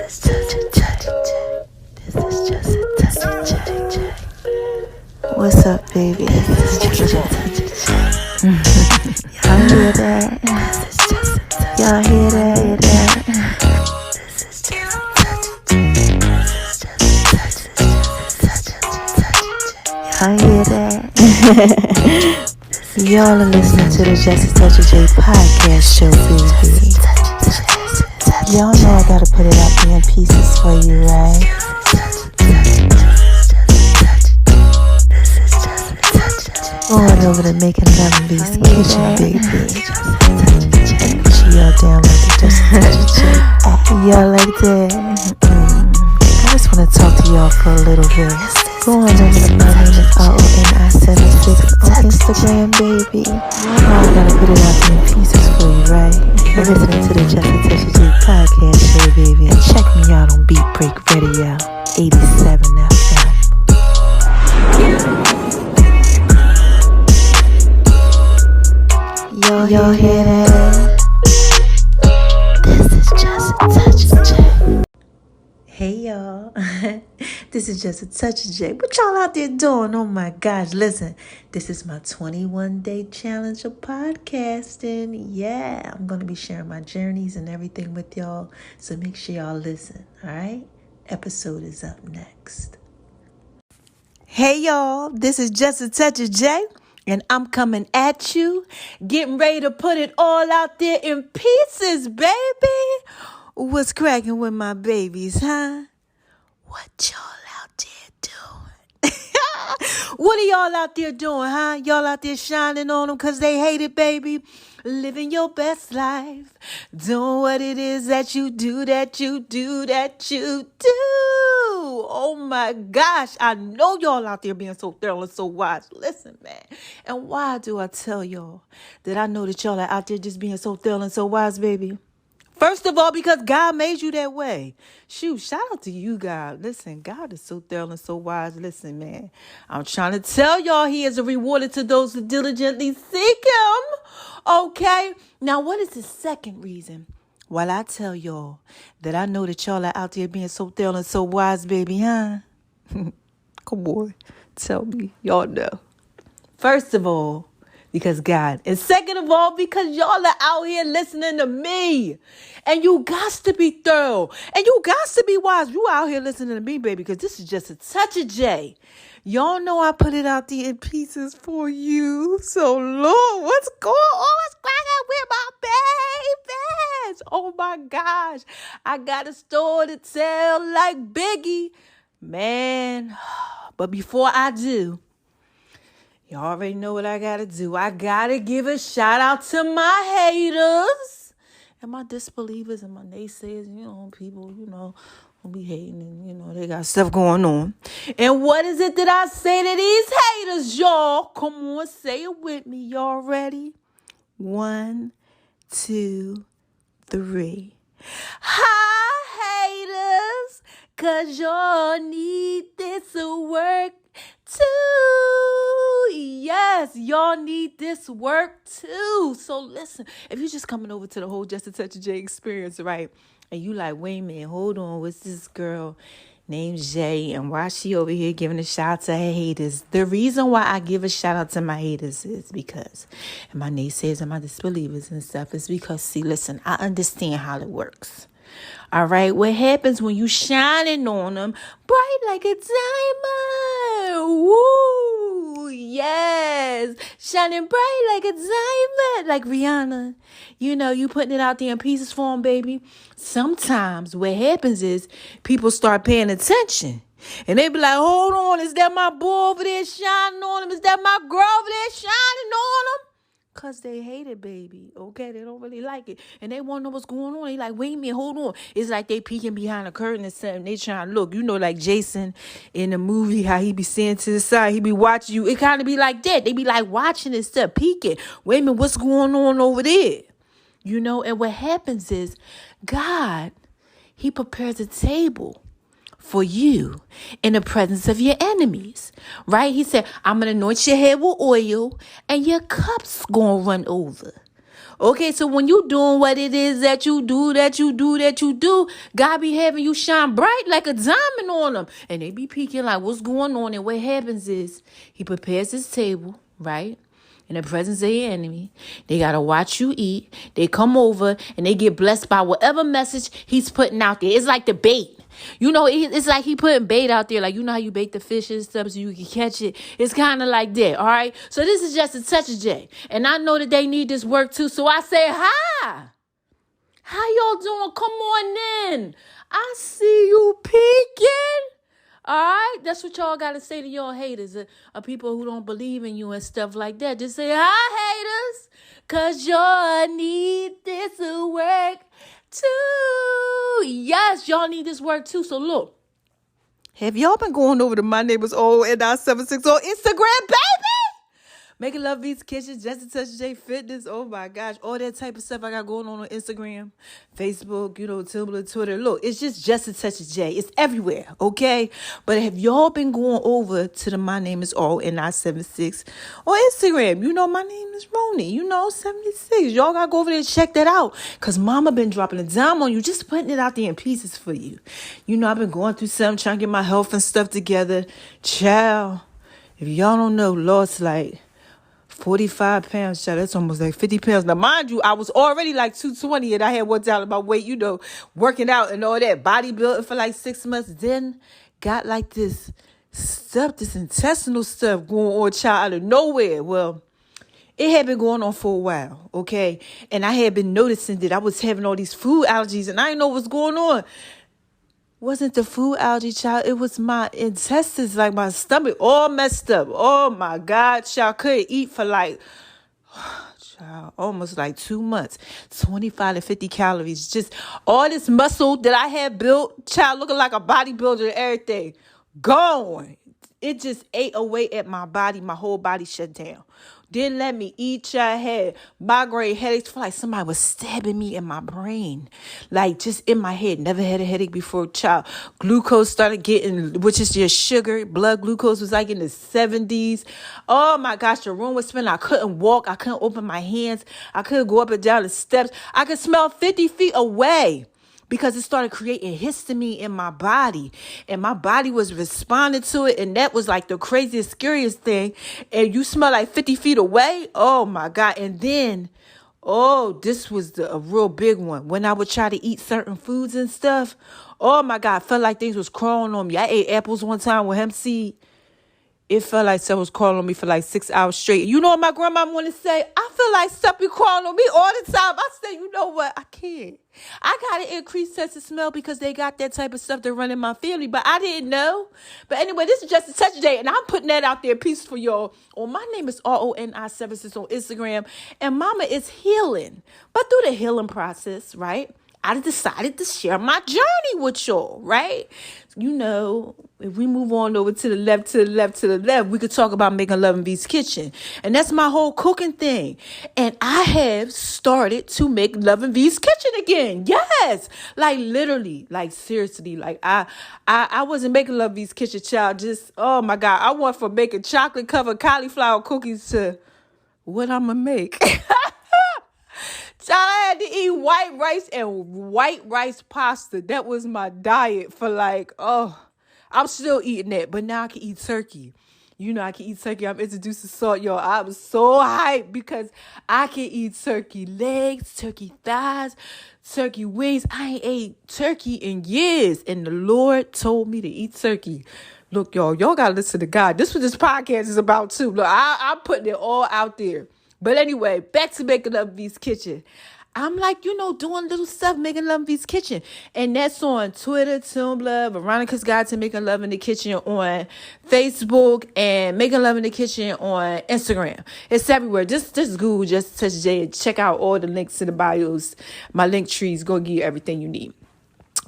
is just a touch. This is just a touch. What's up, baby? This is just a touch. Y'all hear that? Y'all hear that? This is just a touch. Y'all hear that? Y'all are listening to the Just a Touch of J podcast show, baby. Y'all know I gotta put it out there in pieces for you, right? Going over to making Lemon-B's kitchen, baby. She y'all down like the Just a Touch of J. Y'all like that? I just wanna talk to y'all for a little bit. Go on over to my name is RONI76 on Instagram, baby. Y'all know I gotta put it out there in pieces for you, right? You're listening to the Just a Touch of J podcast show, baby. And check me out on Beat Break Radio, 87 FM. Y'all hear that? This is Just a Touch of J. Hey y'all, this is Just a Touch of J. What y'all out there doing? Oh my gosh, listen, this is my 21-day challenge of podcasting. Yeah, I'm going to be sharing my journeys and everything with y'all, so make sure y'all listen, all right? Episode is up next. Hey y'all, this is Just a Touch of J, and I'm coming at you, getting ready to put it all out there in pieces, baby. What's cracking with my babies, huh? What y'all out there doing? What are y'all out there doing, huh? Y'all out there shining on them because they hate it, baby. Living your best life. Doing what it is that you do. Oh my gosh. I know y'all out there being so thorough and so wise. Listen, man. And why do I tell y'all that I know that y'all are out there just being so thorough and so wise, baby? First of all, because God made you that way. Shoot, shout out to you, God. Listen, God is so thorough and so wise. Listen, man, I'm trying to tell y'all he is a rewarder to those who diligently seek him. Okay? Now, what is the second reason? Well, I tell y'all that I know that y'all are out there being so thorough and so wise, baby, huh? Come on, tell me. Y'all know. First of all, because God. And second of all, because y'all are out here listening to me. And you got to be thorough. And you got to be wise. You out here listening to me, baby, because this is Just a Touch of J. Y'all know I put it out there in pieces for you. So, Lord, what's going on? What's cracking with my babies? Oh, my gosh. I got a story to tell like Biggie. Man, but before I do, you already know what I gotta do. I gotta give a shout out to my haters and my disbelievers and my naysayers. You know, people, will be hating and, they got stuff going on. And what is it that I say to these haters, y'all? Come on, say it with me. Y'all ready? 1, 2, 3. Hi, haters, 'cause y'all need this work too. Yes, y'all need this work too. So listen, if you're just coming over to the whole Just a Touch of J experience, right? And you like, wait a minute, hold on, what's this girl named Jay and why she over here giving a shout out to her haters? The reason why I give a shout out to my haters is because, and my naysayers and my disbelievers and stuff, is because, see, listen, I understand how it works. All right, what happens when you shining on them bright like a diamond? Woo, yes, shining bright like a diamond, like Rihanna. You putting it out there in pieces for them, baby. Sometimes what happens is people start paying attention. And they be like, hold on, is that my boy over there shining on him? Is that my girl over there shining on him? Because they hate it, baby. Okay, they don't really like it. And they want to know what's going on. They like, wait a minute, hold on. It's like they peeking behind the curtain and something. They trying to look. Like Jason in the movie, how he be saying to the side, he be watching you. It kind of be like that. They be like watching and stuff, peeking. Wait a minute, what's going on over there? And what happens is God, he prepares a table for you in the presence of your enemies, right? He said, I'm going to anoint your head with oil and your cup's going to run over. Okay, so when you doing what it is that you do, God be having you shine bright like a diamond on them. And they be peeking like, what's going on? And what happens is he prepares his table, right? In the presence of your enemy. They got to watch you eat. They come over and they get blessed by whatever message he's putting out there. It's like the bait. You know, it's like he putting bait out there. Like, you know how you bait the fish and stuff so you can catch it? It's kind of like that, all right? So this is just a touch of J. And I know that they need this work too. So I say, hi. How y'all doing? Come on in. I see you peeking. All right? That's what y'all got to say to y'all haters, people who don't believe in you and stuff like that. Just say, hi, haters, because y'all need this work too. Yes, y'all need this work too. So look, have y'all been going over to My Neighbor's Old and 976 on Instagram, baby? Making Love Beats Kitchen, Just a Touch of J Fitness. Oh my gosh. All that type of stuff I got going on Instagram, Facebook, Tumblr, Twitter. Look, it's just a touch of J. It's everywhere, okay? But have y'all been going over to the My Name is All in 976 on Instagram? My name is Roni, 76. Y'all got to go over there and check that out. Because mama been dropping a dime on you, just putting it out there in pieces for you. I've been going through something, trying to get my health and stuff together. Child, if y'all don't know, lost like 45 pounds, child. That's almost like 50 pounds. Now, mind you, I was already like 220 and I had one down my weight, working out and all that, bodybuilding for like 6 months. Then got like this stuff, this intestinal stuff going on, child, out of nowhere. Well, it had been going on for a while, okay? And I had been noticing that I was having all these food allergies and I didn't know what's going on. Wasn't the food allergy, child. It was my intestines, like my stomach, all messed up. Oh, my God, child. Couldn't eat for like, child, almost like 2 months. 25 to 50 calories. Just all this muscle that I had built, child, looking like a bodybuilder and everything, gone. It just ate away at my body. My whole body shut down. Didn't let me eat, child. Had migraine headaches. Feel like somebody was stabbing me in my brain. Like just in my head. Never had a headache before, child. Glucose started getting, which is your sugar. Blood glucose was like in the 70s. Oh my gosh, the room was spinning. I couldn't walk. I couldn't open my hands. I couldn't go up and down the steps. I could smell 50 feet away. Because it started creating histamine in my body. And my body was responding to it. And that was like the craziest, scariest thing. And you smell like 50 feet away. Oh, my God. And then, this was a real big one. When I would try to eat certain foods and stuff. Oh, my God. I felt like things was crawling on me. I ate apples one time with hemp seed. It felt like someone was crawling on me for like 6 hours straight. You know what my grandma want to say? I feel like stuff be crawling on me all the time. I say, you know what? I can't. I got to increase sense of smell because they got that type of stuff to run in my family. But I didn't know. But anyway, this is just a touch of J. And I'm putting that out there, peace for y'all. My name is RONI76 on Instagram. And mama is healing. But through the healing process, right? I decided to share my journey with y'all, right? If we move on over to the left, we could talk about making Love in V's Kitchen. And that's my whole cooking thing. And I have started to make Love in V's Kitchen again. Yes. Like literally, like seriously, like I wasn't making Love in V's Kitchen, child. Just, oh my God. I went from making chocolate covered cauliflower cookies to what I'm going to make. Child, I had to eat white rice and white rice pasta. That was my diet for I'm still eating that, but now I can eat turkey. I can eat turkey. I'm introduced to salt, y'all. I'm so hyped because I can eat turkey legs, turkey thighs, turkey wings. I ain't ate turkey in years, and the Lord told me to eat turkey. Look, y'all got to listen to God. This is what this podcast is about, too. Look, I'm putting it all out there. But anyway, back to making Love in V's Kitchen. I'm like, doing little stuff, making Love in V's Kitchen. And that's on Twitter, Tumblr, Veronica's Guide to Making Love in the Kitchen on Facebook, and Making Love in the Kitchen on Instagram. It's everywhere. Just Google Just Touch J and check out all the links in the bios. My link tree's going to give you everything you need.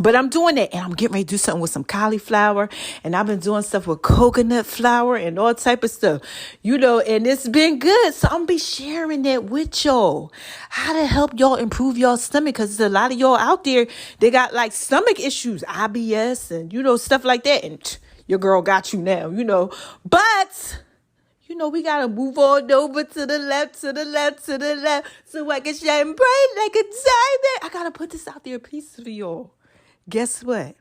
But I'm doing that, and I'm getting ready to do something with some cauliflower, and I've been doing stuff with coconut flour and all type of stuff, and it's been good. So I'm going to be sharing that with y'all, how to help y'all improve y'all stomach, because there's a lot of y'all out there, they got like stomach issues, IBS, and, stuff like that, and your girl got you now, but We got to move on over to the left, to the left, to the left, so I can shine bright like a diamond. I got to put this out there a piece for y'all. Guess what?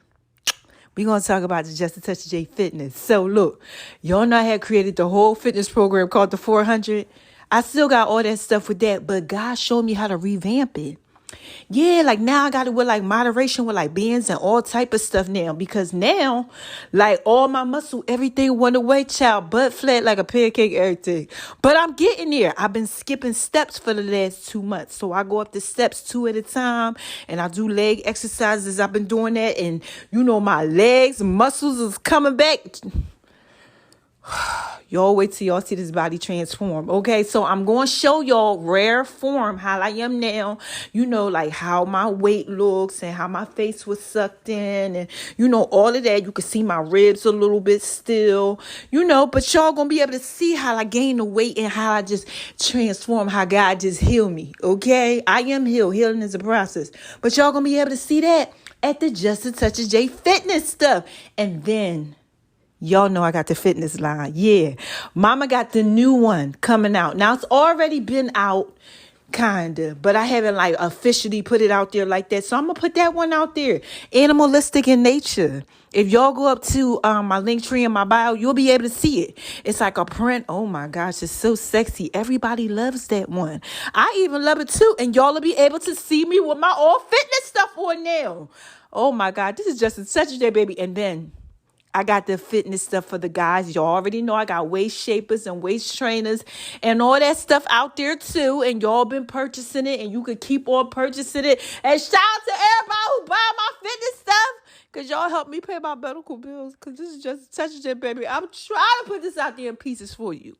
We're going to talk about the Just a Touch of J Fitness. So, look, y'all know I had created the whole fitness program called the 400. I still got all that stuff with that, but God showed me how to revamp it. Yeah, like now I got it with like moderation with like bands and all type of stuff now, because now like all my muscle, everything went away, child, butt flat like a pancake, everything. But I'm getting there. I've been skipping steps for the last 2 months. So I go up the steps 2 at a time and I do leg exercises. I've been doing that, and my legs, muscles is coming back. Y'all wait till y'all see this body transform. Okay, so I'm going to show y'all rare form how I am now. Like how my weight looks and how my face was sucked in, and all of that. You can see my ribs a little bit still, but y'all gonna be able to see how I gain the weight and how I just transform, how God just healed me. Okay, I am healed. Healing is a process, but y'all gonna be able to see that at the Just a Touch of J Fitness stuff. And then y'all know I got the fitness line. Yeah. Mama got the new one coming out. Now, it's already been out, kind of, but I haven't like officially put it out there like that. So I'm going to put that one out there. Animalistic in nature. If y'all go up to my link tree in my bio, you'll be able to see it. It's like a print. Oh my gosh, it's so sexy. Everybody loves that one. I even love it too. And y'all will be able to see me with my all fitness stuff on now. Oh my God, this is just such a day, baby. And then I got the fitness stuff for the guys. Y'all already know I got waist shapers and waist trainers and all that stuff out there too. And y'all been purchasing it, and you could keep on purchasing it. And shout out to everybody who buy my fitness stuff, because y'all help me pay my medical bills, because this is just such a jet, baby. I'm trying to put this out there in pieces for you.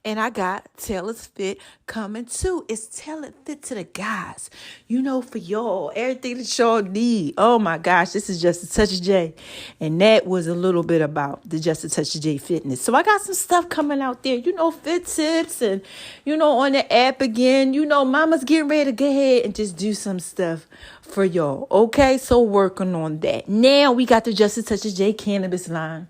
And I got Tailored Fit coming too. It's Tailored Fit to the guys. For y'all, everything that y'all need. Oh my gosh, this is Just a Touch of J. And that was a little bit about the Just a Touch of J Fitness. So I got some stuff coming out there, fit tips, and, on the app again. Mama's getting ready to go ahead and just do some stuff for y'all. Okay, so working on that. Now we got the Just a Touch of J cannabis line.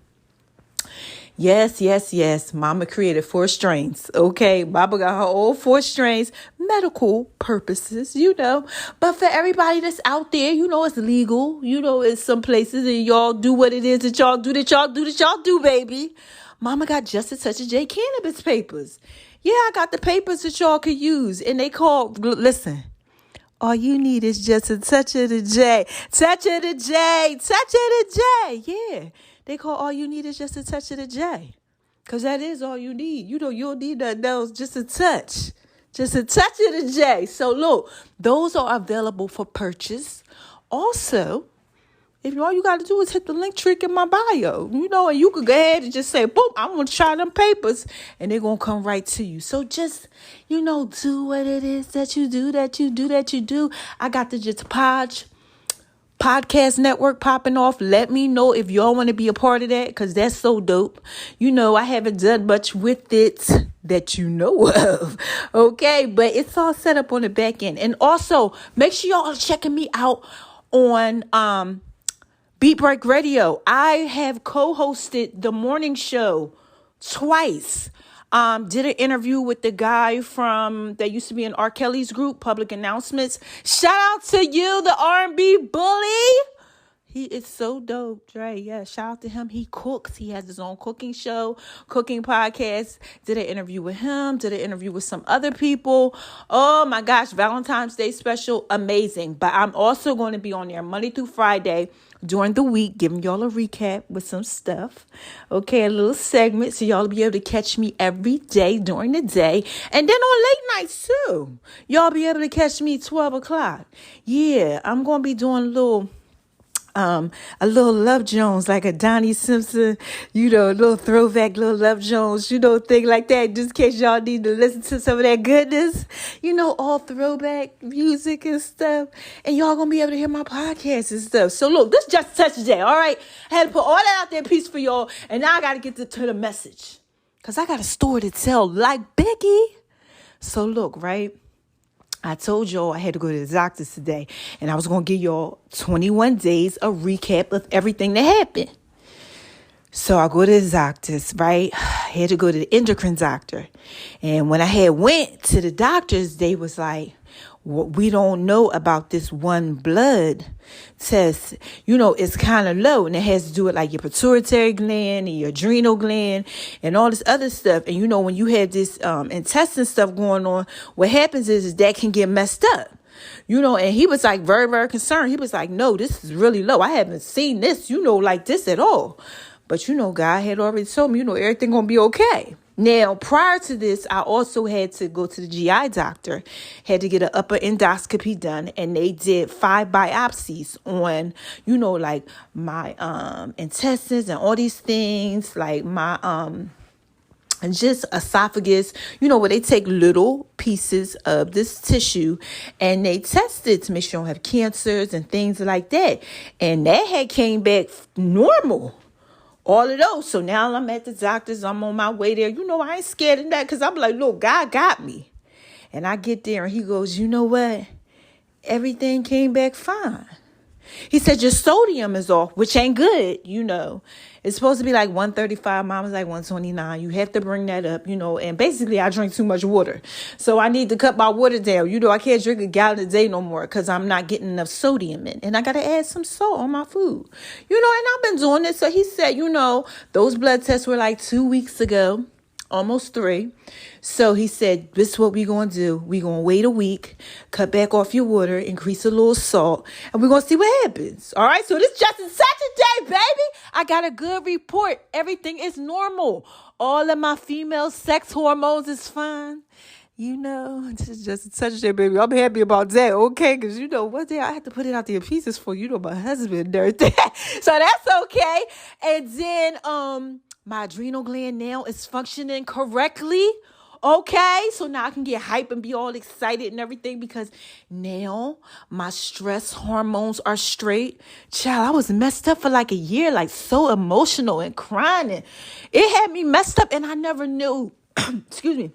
Yes. Mama created 4 strains. Okay. Mama got her own 4 strains, medical purposes, But for everybody that's out there, it's legal. It's some places, and y'all do what it is that y'all do, baby. Mama got Just a Touch of J cannabis papers. Yeah, I got the papers that y'all could use. And they listen. All you need is just a touch of the J. Touch of the J. Touch of the J. Yeah. They call all you need is just a touch of the J. Because that is all you need. You don't need nothing else, just a touch. Just a touch of the J. So look, those are available for purchase. Also, if all you got to do is hit the link trick in my bio, and you could go ahead and just say, boom, I'm going to try them papers, and they're going to come right to you. So just, do what it is that you do. I got the Just podcast network popping off. Let me know if y'all want to be a part of that, because that's so dope. I haven't done much with it that you know of. Okay, but it's all set up on the back end. And also, make sure y'all are checking me out on Beat Break Radio. I have co-hosted the morning show twice. Did an interview with the guy that used to be in R. Kelly's group, Public Announcements. Shout out to you, the R&B bully. He is so dope, Dre. Yeah, shout out to him. He cooks. He has his own cooking show, cooking podcast. Did an interview with him. Did an interview with some other people. Oh my gosh, Valentine's Day special, amazing. But I'm also going to be on there Monday through Friday during the week, giving y'all a recap with some stuff. Okay, a little segment, so y'all will be able to catch me every day during the day. And then on late nights too. Y'all be able to catch me 12 o'clock. Yeah, I'm going to be doing a little Love Jones, like a Donnie Simpson, a little throwback, little Love Jones, thing like that, just in case y'all need to listen to some of that goodness, all throwback music and stuff. And y'all gonna be able to hear my podcast and stuff. So look, this is Just a Touch of J, all right? I had to put all that out there in peace for y'all, and now I gotta get to the message, because I got a story to tell like Becky. So look, right? I told y'all I had to go to the doctor's today, and I was going to give y'all 21 days a recap of everything that happened. So I go to the doctor's, right? had to go to the endocrine doctor. And when I had went to the doctors, they was like, what we don't know about this one blood test, it's kind of low, and it has to do with like your pituitary gland and your adrenal gland and all this other stuff. And when you have this intestine stuff going on, what happens is that can get messed up. And he was like very, very concerned. He was like, no, this is really low. I haven't seen this, like this at all. But, God had already told me, everything going to be okay. Now, prior to this, I also had to go to the GI doctor, had to get an upper endoscopy done, and they did 5 biopsies on, like my intestines and all these things, like my and just esophagus, where they take little pieces of this tissue and they test it to make sure you don't have cancers and things like that. And that had came back normal. All of those. So now I'm at the doctor's. I'm on my way there. I ain't scared of that because I'm like, look, God got me. And I get there and he goes, you know what? Everything came back fine. He said, your sodium is off, which ain't good, It's supposed to be like 135. Mine was like 129. You have to bring that up, And basically, I drink too much water. So I need to cut my water down. I can't drink a gallon a day no more because I'm not getting enough sodium in. And I got to add some salt on my food. And I've been doing this. So he said, those blood tests were like 2 weeks ago. Almost 3. So he said, this is what we're going to do. We're going to wait a week, cut back off your water, increase a little salt, and we're going to see what happens. All right. So this is just in such a day, baby. I got a good report. Everything is normal. All of my female sex hormones is fine. This is just in such a day, baby. I'm happy about that. Okay. Because one day I have to put it out there in pieces for, my husband and everything. So that's okay. And then, my adrenal gland now is functioning correctly. Okay, so now I can get hype and be all excited and everything because now my stress hormones are straight. Child, I was messed up for like a year, like so emotional and crying. And it had me messed up and I never knew, excuse me,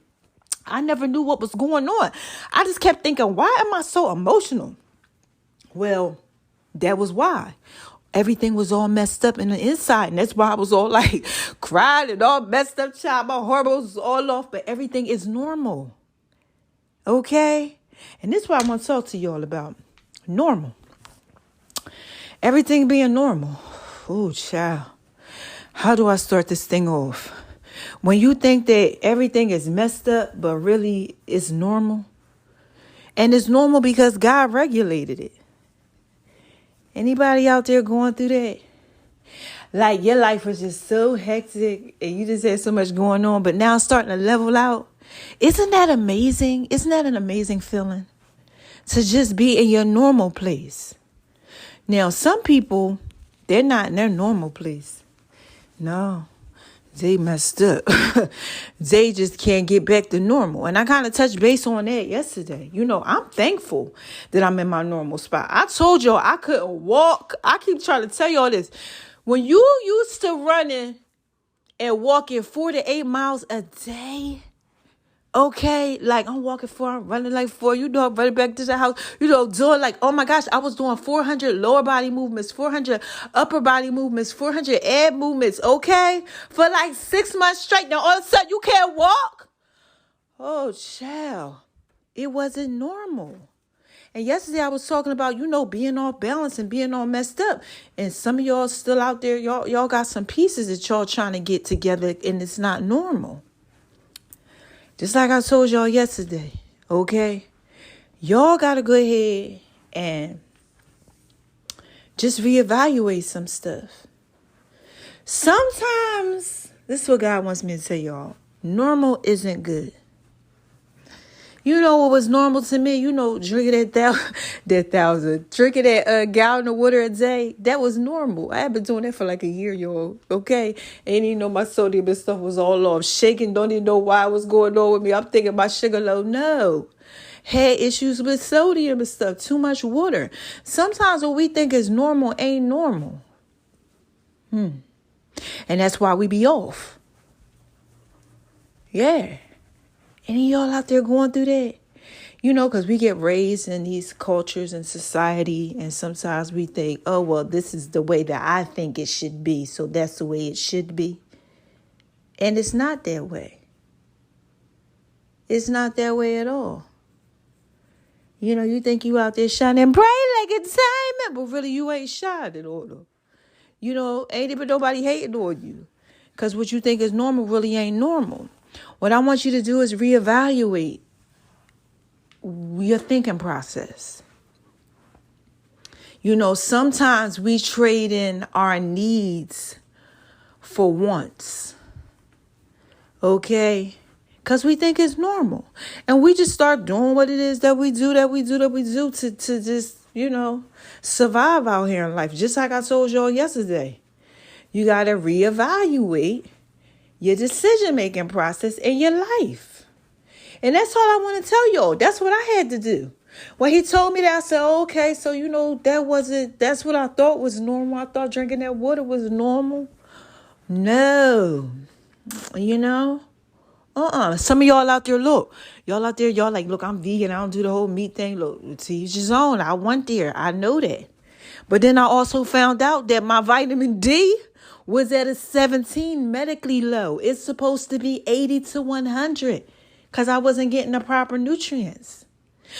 I never knew what was going on. I just kept thinking, why am I so emotional? Well, that was why. Everything was all messed up in the inside. And that's why I was all like crying and all messed up, child. My hormones was all off, but everything is normal. Okay? And this is what I want to talk to y'all about. Normal. Everything being normal. Oh, child. How do I start this thing off? When you think that everything is messed up, but really it's normal. And it's normal because God regulated it. Anybody out there going through that? Like your life was just so hectic and you just had so much going on, but now it's starting to level out. Isn't that amazing? Isn't that an amazing feeling? To just be in your normal place. Now, some people, they're not in their normal place. No, they messed up. They just can't get back to normal. And I kind of touched base on that yesterday. I'm thankful that I'm in my normal spot. I told y'all I couldn't walk. I keep trying to tell y'all this. When you used to running and walking 4 to 8 miles a day, okay, like I'm walking 4, I'm running like 4, I'm running back to the house, doing like, oh my gosh, I was doing 400 lower body movements, 400 upper body movements, 400 ab movements, okay, for like 6 months straight. Now all of a sudden you can't walk? Oh, child, it wasn't normal. And yesterday I was talking about, being off balance and being all messed up. And some of y'all still out there, y'all got some pieces that y'all trying to get together and it's not normal. Just like I told y'all yesterday, okay? Y'all got to go ahead and just reevaluate some stuff. Sometimes, this is what God wants me to tell y'all, normal isn't good. What was normal to me? Drinking drinking that gallon of water a day. That was normal. I had been doing that for like a year, y'all. Okay. And my sodium and stuff was all off. Shaking. Don't even know why it was going on with me. I'm thinking my sugar low. No. Had issues with sodium and stuff. Too much water. Sometimes what we think is normal ain't normal. And that's why we be off. Yeah. Any of y'all out there going through that? Because we get raised in these cultures and society, and sometimes we think, oh, well, this is the way that I think it should be, so that's the way it should be. And it's not that way. It's not that way at all. You know, you think you out there shining bright like a diamond, but really you ain't shining on them. You know, ain't even nobody hating on you. Because what you think is normal really ain't normal. What I want you to do is reevaluate your thinking process. You know, sometimes we trade in our needs for wants. Okay? Because we think it's normal. And we just start doing what it is that we do to just, you know, survive out here in life. Just like I told y'all yesterday. You got to reevaluate your decision-making process in your life. And that's all I want to tell y'all. That's what I had to do. When he told me that, I said, okay, so, you know, that's what I thought was normal. I thought drinking that water was normal. No. You know? Some of y'all out there, look. Y'all out there, y'all like, look, I'm vegan. I don't do the whole meat thing. Look, to each his own. I went there. I know that. But then I also found out that my vitamin D was at a 17 medically low. It's supposed to be 80 to 100 because I wasn't getting the proper nutrients.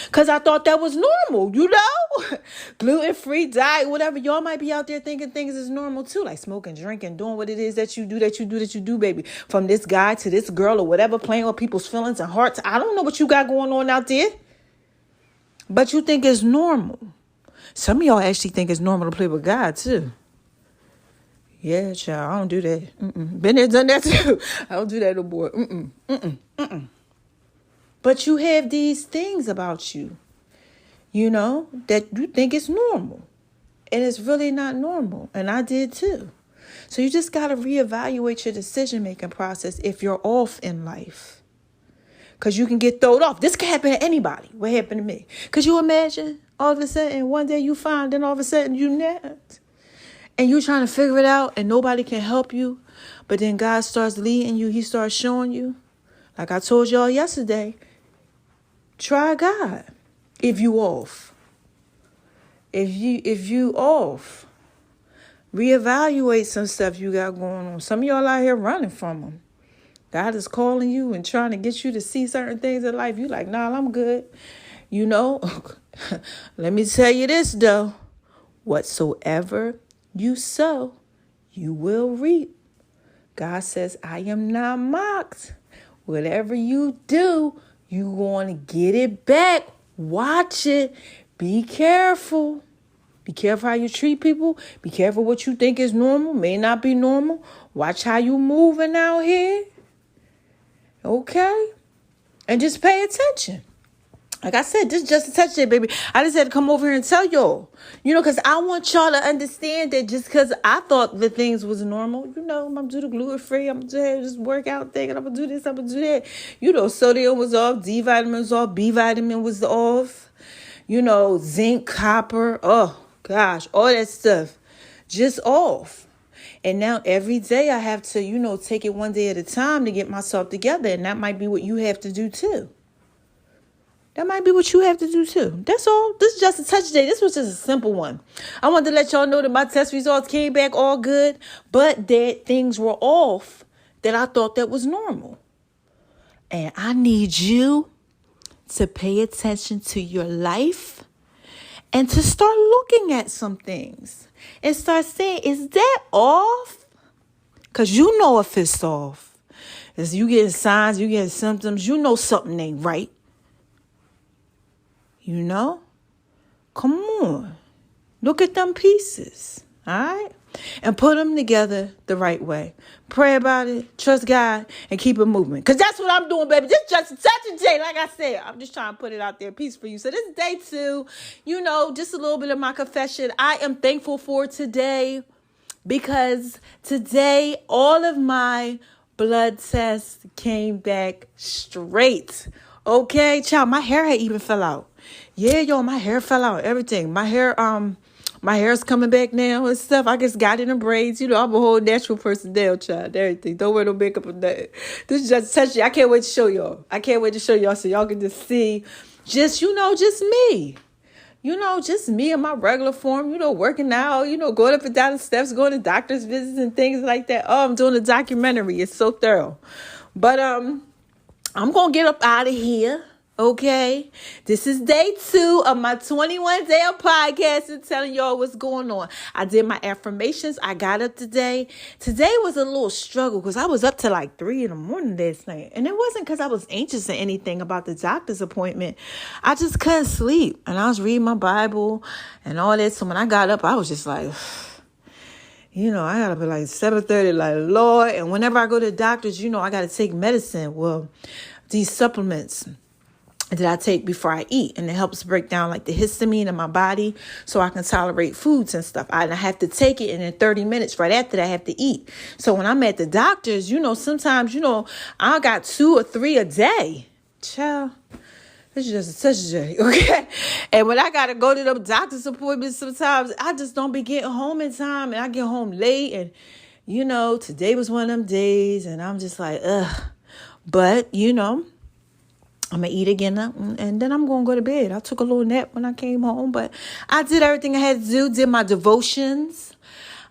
Because I thought that was normal, you know? Gluten-free diet, whatever. Y'all might be out there thinking things is normal too, like smoking, drinking, doing what it is that you do, baby. From this guy to this girl or whatever, playing with people's feelings and hearts. I don't know what you got going on out there. But you think it's normal. Some of y'all actually think it's normal to play with God too. Yeah, child, I don't do that. Been there, done that too. I don't do that no more. But you have these things about you, you know, that you think is normal. And it's really not normal. And I did too. So you just got to reevaluate your decision-making process if you're off in life. Because you can get thrown off. This can happen to anybody. What happened to me? Because you imagine all of a sudden, one day you find, then all of a sudden you not. And you're trying to figure it out and nobody can help you. But then God starts leading you. He starts showing you. Like I told y'all yesterday. Try God if you off. If you off, reevaluate some stuff you got going on. Some of y'all out here running from them. God is calling you and trying to get you to see certain things in life. You like, nah, I'm good. You know, let me tell you this though. Whatsoever you sow, you will reap. God says, I am not mocked. Whatever you do, you going to get it back. Watch it. Be careful. Be careful how you treat people. Be careful what you think is normal. May not be normal. Watch how you moving out here. Okay? And just pay attention. Like I said, this is just a touch day, baby. I just had to come over here and tell y'all. You know, because I want y'all to understand that just because I thought the things was normal, you know, I'm going to do the gluten-free, I'm going to do this workout thing, and I'm going to do this, I'm going to do that. You know, sodium was off, D vitamin was off, B vitamin was off. You know, zinc, copper, oh, gosh, all that stuff just off. And now every day I have to, you know, take it one day at a time to get myself together. And that might be what you have to do too. That might be what you have to do too. That's all. This is just a touch day. This was just a simple one. I wanted to let y'all know that my test results came back all good, but that things were off that I thought that was normal. And I need you to pay attention to your life and to start looking at some things and start saying, is that off? Because you know if it's off. As you getting signs, you getting symptoms, you know something ain't right. You know? Come on. Look at them pieces. All right? And put them together the right way. Pray about it. Trust God. And keep it moving. Because that's what I'm doing, baby. This is just such a day. Like I said, I'm just trying to put it out there. Peace for you. So this is day 2. You know, just a little bit of my confession. I am thankful for today. Because today, all of my blood tests came back straight. Okay, child. My hair had even fell out. Yeah, yo, my hair fell out. Everything. My hair's coming back now and stuff. I just got it in braids. You know, I'm a whole natural person now, child. Everything. Don't wear no makeup or nothing. This is just touchy. I can't wait to show y'all. So y'all can just see just, you know, just me. just me in my regular form, working out, going up and down the steps, going to doctor's visits and things like that. Oh, I'm doing a documentary. It's so thorough. But I'm going to get up out of here. Okay, this is day 2 of my 21 day of podcasting, telling y'all what's going on. I did my affirmations. I got up today. Today was a little struggle because I was up till like 3 in the morning last night. And it wasn't because I was anxious or anything about the doctor's appointment. I just couldn't sleep. And I was reading my Bible and all that. So when I got up, I was just like, I got to be like 7:30, like, Lord. And whenever I go to the doctors, I got to take medicine. Well, these supplements that I take before I eat, and it helps break down like the histamine in my body so I can tolerate foods and stuff. I have to take it, and in 30 minutes right after that I have to eat. So when I'm at the doctor's, sometimes, I got 2 or 3 a day. Child, this is just such a day, okay? And when I got to go to the doctor's appointments, sometimes I just don't be getting home in time, and I get home late, and, today was one of them days, and I'm just like, ugh. But, I'm going to eat again and then I'm going to go to bed. I took a little nap when I came home, but I did everything I had to do. Did my devotions,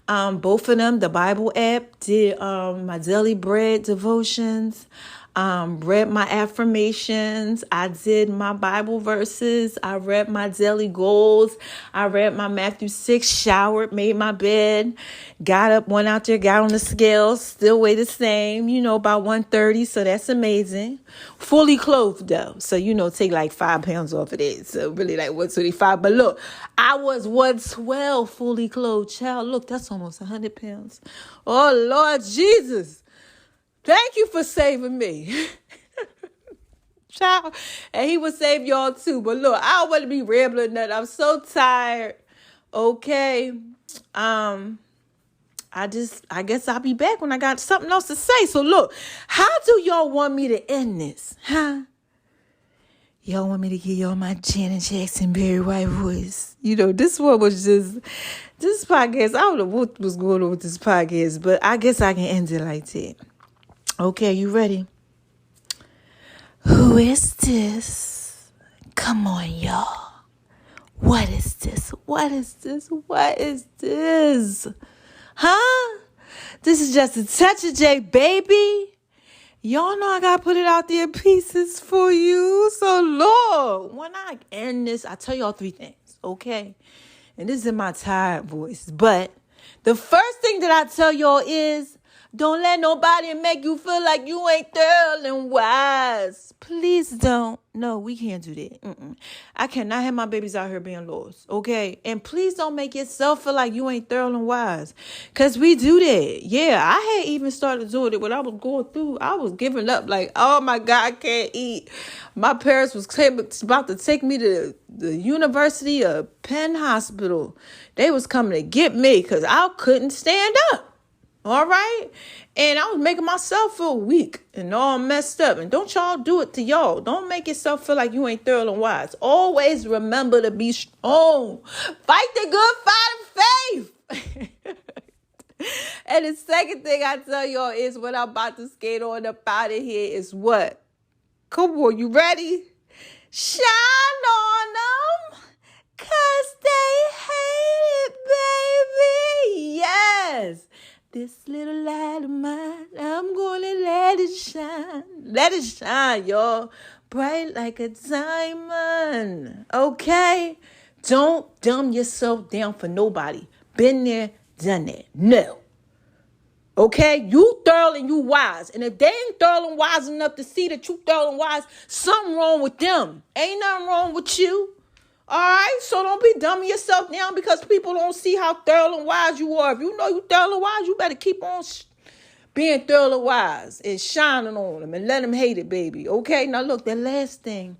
both of them, the Bible app, did my daily bread devotions, read my affirmations. I did my Bible verses. I read my daily goals. I read my Matthew 6, showered, made my bed, got up, went out there, got on the scales, still weigh the same, about 130. So that's amazing. Fully clothed though. So, take like 5 pounds off of it. So really like 125. But look, I was 112 fully clothed. Child, look, that's almost 100 pounds. Oh, Lord Jesus. Thank you for saving me. Child. And he will save y'all too. But look, I don't want to be rambling nothing. I'm so tired. Okay. I guess I'll be back when I got something else to say. So look, how do y'all want me to end this? Huh? Y'all want me to give y'all my Janet Jackson Barry White voice? This one was just, this podcast, I don't know what was going on with this podcast, but I guess I can end it like that. Okay, you ready? Who is this? Come on, y'all. What is this? What is this? What is this? Huh? This is just a touch of J, baby. Y'all know I gotta put it out there in pieces for you. So, Lord, when I end this, I tell y'all 3 things, okay? And this is in my tired voice. But the first thing that I tell y'all is, don't let nobody make you feel like you ain't thorough and wise. Please don't. No, we can't do that. I cannot have my babies out here being lost, okay? And please don't make yourself feel like you ain't thorough and wise, because we do that. Yeah, I had even started doing it when I was going through. I was giving up like, oh, my God, I can't eat. My parents was about to take me to the University of Penn Hospital. They was coming to get me because I couldn't stand up. All right. And I was making myself feel weak and all messed up. And don't y'all do it to y'all. Don't make yourself feel like you ain't thorough and wise. Always remember to be strong. Fight the good fight of faith. And the second thing I tell y'all is when I'm about to skate on up out of here is what? Come on, you ready? Shine on them, 'cause they hate it, baby. Yes. This little light of mine, I'm gonna let it shine. Let it shine, y'all. Bright like a diamond. Okay? Don't dumb yourself down for nobody. Been there, done that. No. Okay? You thorough and you wise. And if they ain't thorough and wise enough to see that you thorough and wise, something wrong with them. Ain't nothing wrong with you. All right, so don't be dumbing yourself down because people don't see how thorough and wise you are. If you know you thorough and wise, you better keep on being thorough and wise and shining on them and let them hate it, baby. Okay, now look, the last thing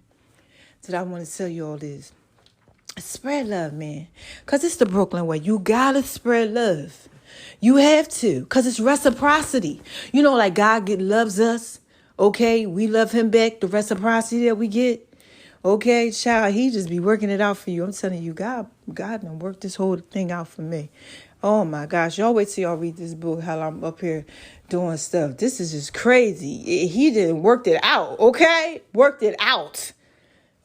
that I want to tell you all is spread love, man. Because it's the Brooklyn way. You got to spread love. You have to, because it's reciprocity. Like God loves us. Okay, we love him back. The reciprocity that we get. Okay, child, he just be working it out for you. I'm telling you, God done worked this whole thing out for me. Oh, my gosh. Y'all wait till y'all read this book, how I'm up here doing stuff. This is just crazy. He didn't work it out, okay? Worked it out.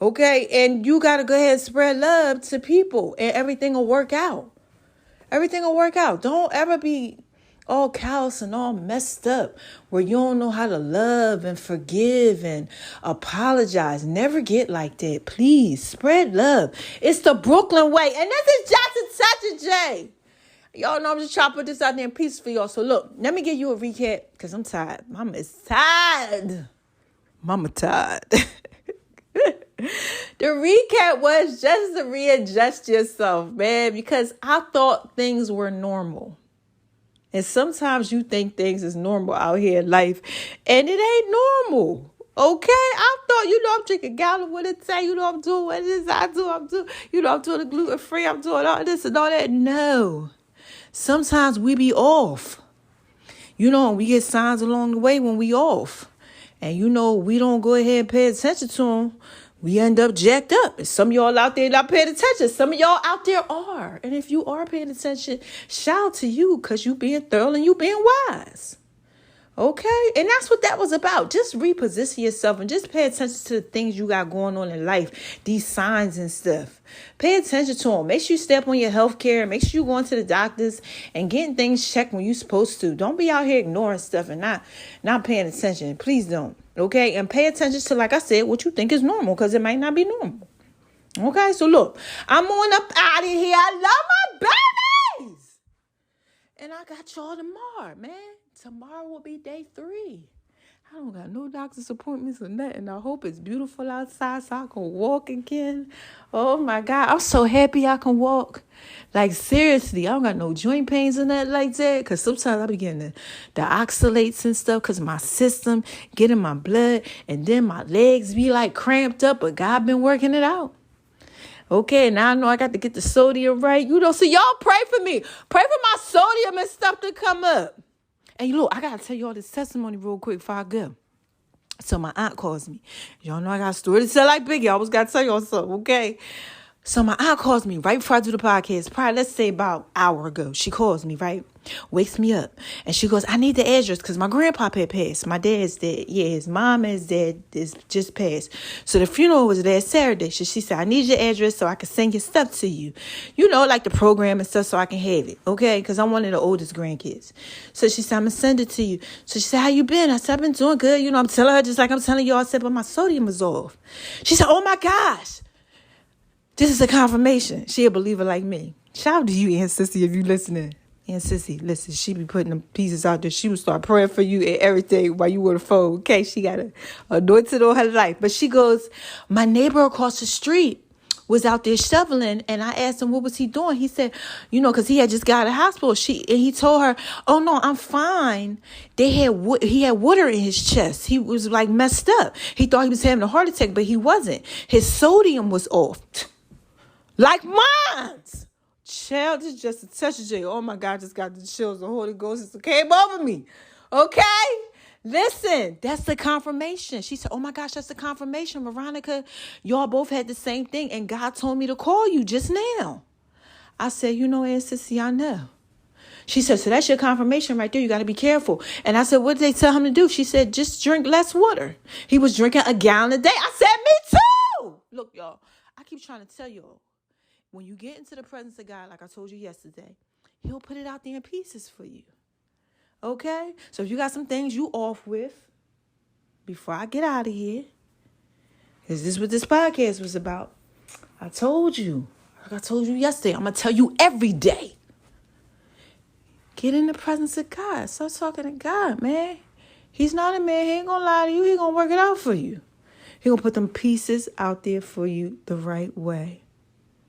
Okay, and you got to go ahead and spread love to people, and everything will work out. Everything will work out. Don't ever be all callous and all messed up where you don't know how to love and forgive and apologize. Never get like that. Please spread love. It's the Brooklyn way. And this is Jackson Touch J. Y'all know I'm just trying to put this out there in pieces for y'all. So look, let me give you a recap because I'm tired. Mama is tired. Mama tired. The recap was just to readjust yourself, man, because I thought things were normal. And sometimes you think things is normal out here in life, and it ain't normal. Okay? I thought, I'm drinking a gallon with it, say, I'm doing what it is I'm doing, I'm doing the gluten-free, I'm doing all this and all that. No. Sometimes we be off. We get signs along the way when we off. And we don't go ahead and pay attention to them. We end up jacked up. And some of y'all out there not paying attention. Some of y'all out there are. And if you are paying attention, shout out to you because you being thorough and you being wise. Okay? And that's what that was about. Just reposition yourself and just pay attention to the things you got going on in life. These signs and stuff. Pay attention to them. Make sure you step on your health care. Make sure you going to the doctors and getting things checked when you're supposed to. Don't be out here ignoring stuff and not paying attention. Please don't. Okay? And pay attention to, like I said, what you think is normal because it might not be normal. Okay? So look, I'm on up out of here. I love my babies. And I got y'all tomorrow, man. Tomorrow will be day 3. I don't got no doctor's appointments or nothing. I hope it's beautiful outside so I can walk again. Oh, my God. I'm so happy I can walk. Like, seriously, I don't got no joint pains or nothing like that. Because sometimes I be getting the oxalates and stuff because my system getting my blood. And then my legs be, like, cramped up. But God been working it out. Okay, now I know I got to get the sodium right. So y'all pray for me. Pray for my sodium and stuff to come up. And look, I got to tell y'all this testimony real quick before I go. So my aunt calls me. Y'all know I got a story to tell like Biggie. I always got to tell y'all something, okay? So my aunt calls me right before I do the podcast. Probably, let's say about an hour ago. She calls me, right? Wakes me up. And she goes, I need the address because my grandpa had passed. My dad's dead. Yeah, his mom is dead. Is just passed. So the funeral was last Saturday. So she said, I need your address so I can send your stuff to you. Like the program and stuff so I can have it. Okay? Because I'm one of the oldest grandkids. So she said, I'm going to send it to you. So she said, how you been? I said, I've been doing good. I'm telling her just like I'm telling y'all. I said, but my sodium is off. She said, oh my gosh. This is a confirmation. She a believer like me. Shout out to you, Aunt Sissy, if you listening. Aunt Sissy, listen, she be putting them pieces out there. She would start praying for you and everything while you were on the phone. Okay, she got a anointed on her life. But she goes, my neighbor across the street was out there shoveling. And I asked him, what was he doing? He said, because he had just got out of hospital. And he told her, oh, no, I'm fine. He had water in his chest. He was like messed up. He thought he was having a heart attack, but he wasn't. His sodium was off. Like mine's. Child, this is just a touch of J. Oh my God, just got the chills. The Holy Ghost just came over me. Okay? Listen, that's the confirmation. She said, oh my gosh, that's the confirmation. Veronica, y'all both had the same thing. And God told me to call you just now. I said, Aunt Sissy, I know. She said, so that's your confirmation right there. You got to be careful. And I said, what did they tell him to do? She said, just drink less water. He was drinking a gallon a day. I said, me too. Look, y'all, I keep trying to tell y'all. When you get into the presence of God, like I told you yesterday, he'll put it out there in pieces for you. Okay? So if you got some things you off with, before I get out of here, because this is what this podcast was about. I told you. Like I told you yesterday, I'm going to tell you every day. Get in the presence of God. Start talking to God, man. He's not a man. He ain't going to lie to you. He going to work it out for you. He going to put them pieces out there for you the right way.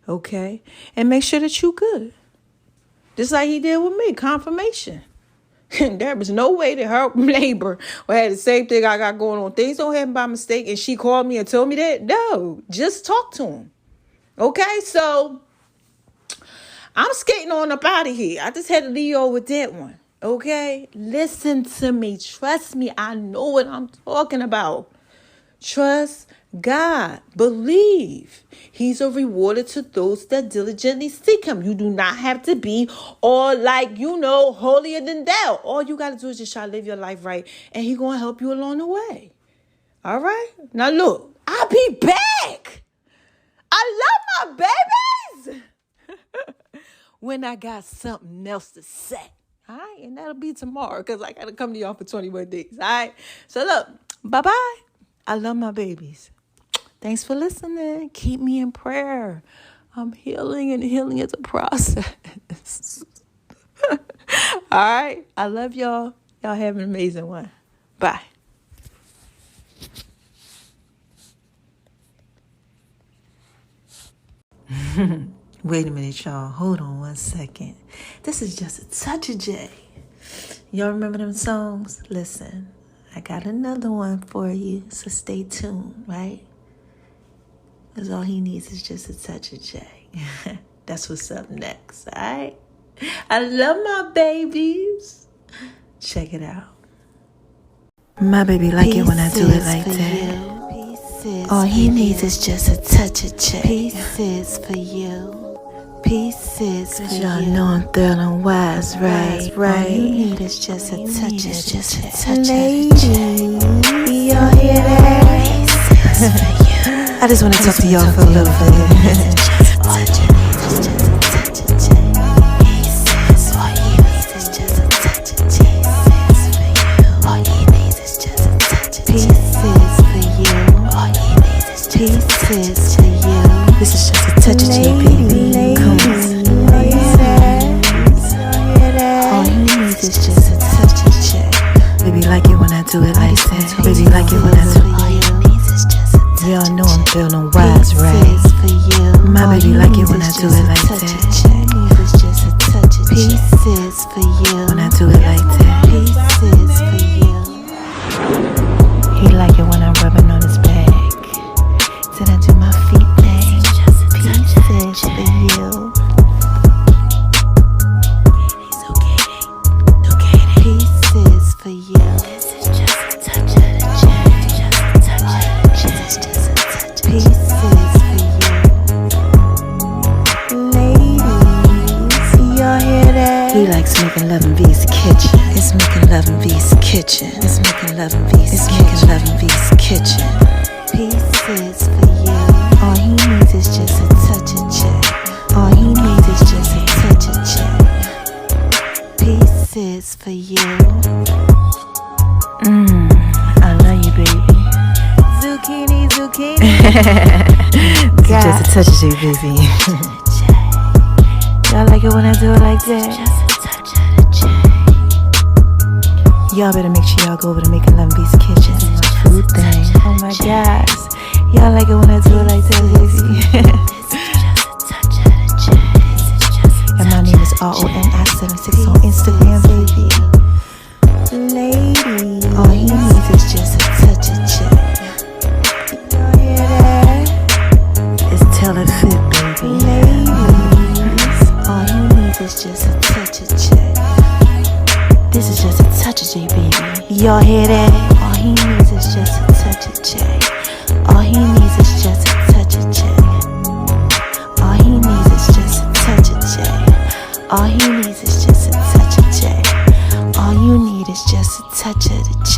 Okay? And make sure that you good. Just like he did with me. Confirmation. There was no way that her neighbor had the same thing I got going on. Things don't happen by mistake. And she called me and told me that. No. Just talk to him. Okay? So, I'm skating on up out of here. I just had to leave y'all with that one. Okay? Listen to me. Trust me. I know what I'm talking about. Trust God. Believe. He's a rewarder to those that diligently seek him. You do not have to be all like, holier than thou. All you got to do is just try to live your life right. And he's going to help you along the way. All right? Now look, I'll be back. I love my babies. When I got something else to say. All right, and that'll be tomorrow because I got to come to y'all for 21 days. All right, so look, bye-bye. I love my babies. Thanks for listening. Keep me in prayer. I'm healing, and healing is a process. All right, I love y'all. Y'all have an amazing one. Bye. Wait a minute, y'all. Hold on 1 second. This is just a touch of J. Y'all remember them songs? Listen, I got another one for you, so stay tuned, right? Because all he needs is just a touch of J. That's what's up next, all right? I love my babies. Check it out. My baby like it when I do it like that. All he needs is just a touch of J. Pieces for you. Pieces for you. Y'all know I'm thrilling wise, right? All you need is just a touch of J. Lady, y'all hear that? I just want to talk to y'all for a little bit. All you need is just a touch of J. All you need is just a touch of J. All you need is just a touch of J. Pieces for you. All you need is pieces for you. This is just a touch of J, baby. Come on. All you need is just a touch of J. Baby like it when I do it like that. Baby like it when I do it. Y'all know I'm feeling wise, right? My baby like it when I do it like that. Pieces for you. When I do it like that. Pieces for you. He like it when I'm rubbing on his back. Then I do my feet thing. Pieces for you. Pieces for you. This is just a touch of the J. Just a touch of the J. This is just a touch of pieces for you. Ladies, y'all hear that? He likes making love in V's kitchen. It's making love in V's kitchen. It's making love in V's kitchen. It's making love in V's kitchen. Pieces for you. All he needs is just a touch of J. All he needs is just a touch of J. Pieces for you. I love you, baby. Zucchini, zucchini. Just a touch of J, baby. Y'all like it when I do it like that? Just a touch of the J. Y'all better make sure y'all go over to Making Love in Beast Kitchen. My food thing. Oh my gosh. Y'all like it when I do it like that, baby. And my name is RONI76 on Instagram, baby. Lady, all he needs is just a touch of J. Y'all hear that? It's tell it fit, baby. Ladies, all he needs is just a touch of J. This is just a touch of J, baby. Y'all hear that? All he needs is just a touch of J. All he needs is just a touch of J. All he needs is just a touch of J. All he needs is just a touch of J. All you need is just a touch of the J.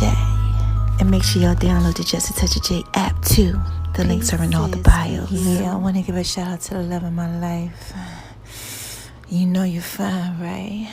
And make sure y'all download the Just a Touch of J app too. The links are in all the bios. Yeah, I want to give a shout out to the love of my life. You know you're fine, right?